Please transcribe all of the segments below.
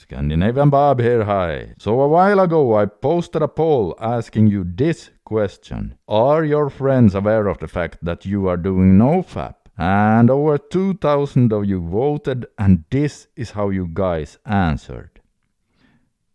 Scandinavian Bob here, hi. So a while ago I posted a poll asking you this question. Are your friends aware of the fact that you are doing NoFap? And over 2,000 of you voted, and this is how you guys answered.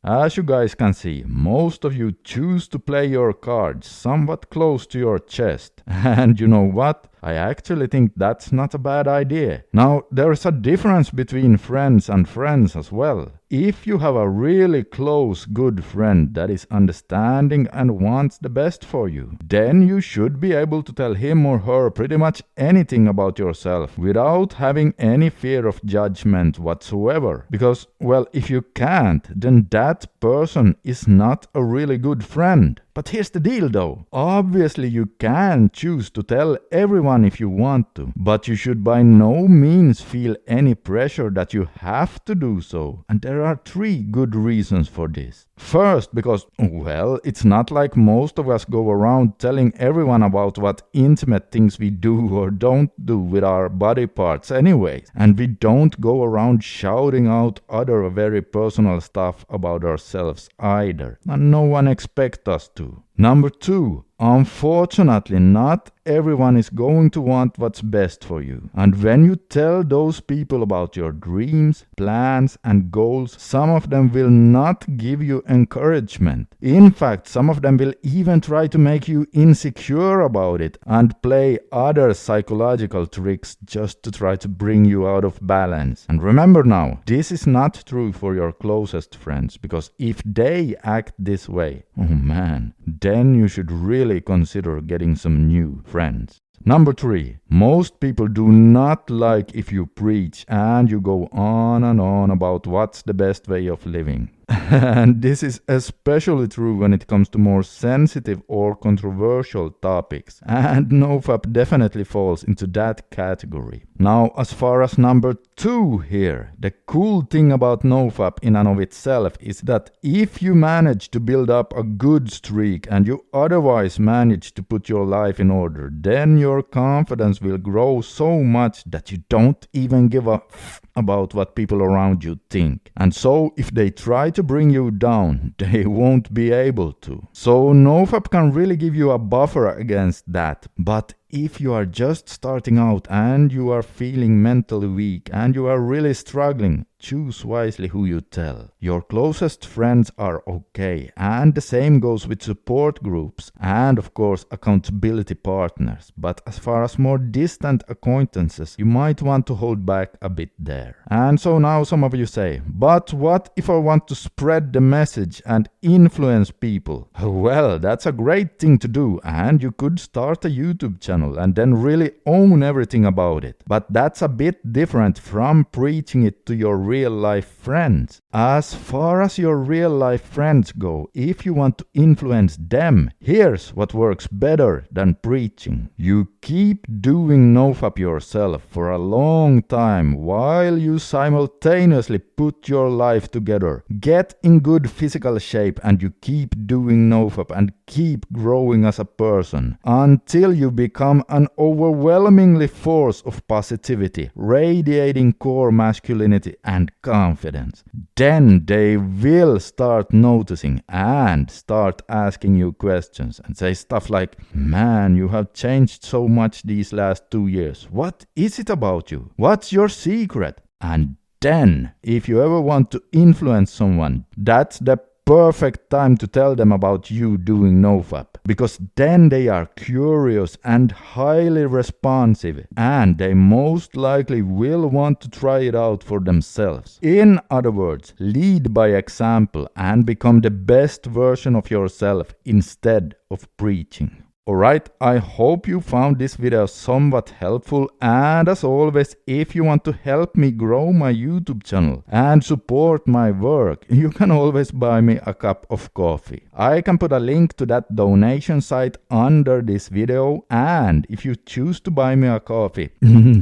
As you guys can see, most of you choose to play your cards somewhat close to your chest. And you know what? I actually think that's not a bad idea. Now, there's a difference between friends and friends as well. If you have a really close, good friend that is understanding and wants the best for you, then you should be able to tell him or her pretty much anything about yourself without having any fear of judgment whatsoever. Because, well, if you can't, then that person is not a really good friend. But here's the deal though. Obviously you can choose to tell everyone if you want to, but you should by no means feel any pressure that you have to do so. And there are 3 good reasons for this. First, because, well, it's not like most of us go around telling everyone about what intimate things we do or don't do with our body parts anyways. And we don't go around shouting out other very personal stuff about ourselves either. And no one expects us to. Number 2, unfortunately, not everyone is going to want what's best for you. And when you tell those people about your dreams, plans, and goals, some of them will not give you encouragement. In fact, some of them will even try to make you insecure about it and play other psychological tricks just to try to bring you out of balance. And remember now, this is not true for your closest friends, because if they act this way, oh man, then you should really consider getting some new friends. Number 3, most people do not like if you preach and you go on and on about what's the best way of living. And this is especially true when it comes to more sensitive or controversial topics. And NoFap definitely falls into that category. Now, as far as number 2 here, the cool thing about NoFap in and of itself is that if you manage to build up a good streak and you otherwise manage to put your life in order, then your confidence will grow so much that you don't even give a f about what people around you think. And so if they try to bring you down, they won't be able to. So NoFap can really give you a buffer against that. But if you are just starting out and you are feeling mentally weak and you are really struggling, choose wisely who you tell. Your closest friends are okay, and the same goes with support groups and of course accountability partners. But as far as more distant acquaintances, you might want to hold back a bit there. And so now some of you say, but what if I want to spread the message and influence people? Well, that's a great thing to do, and you could start a YouTube channel and then really own everything about it. But that's a bit different from preaching it to your real life friends. As far as your real life friends go, if you want to influence them, here's what works better than preaching. You keep doing NoFap yourself for a long time while you simultaneously put your life together. Get in good physical shape and you keep doing NoFap and keep growing as a person until you become an overwhelmingly force of positivity, radiating core masculinity and confidence. Then they will start noticing and start asking you questions and say stuff like, man, you have changed so much these last 2 years. What is it about you? What's your secret? And then, if you ever want to influence someone, that's the perfect time to tell them about you doing NoFap, because then they are curious and highly responsive, and they most likely will want to try it out for themselves. In other words, lead by example and become the best version of yourself instead of preaching. Alright, I hope you found this video somewhat helpful, and as always, if you want to help me grow my YouTube channel and support my work, you can always buy me a cup of coffee. I can put a link to that donation site under this video, and if you choose to buy me a coffee,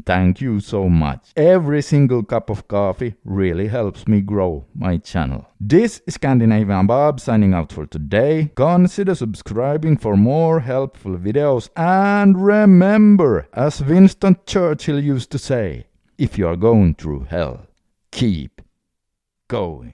thank you so much. Every single cup of coffee really helps me grow my channel. This is Scandinavian Bob signing out for today. Consider subscribing for more helpful videos, and remember, as Winston Churchill used to say, if you are going through hell, keep going.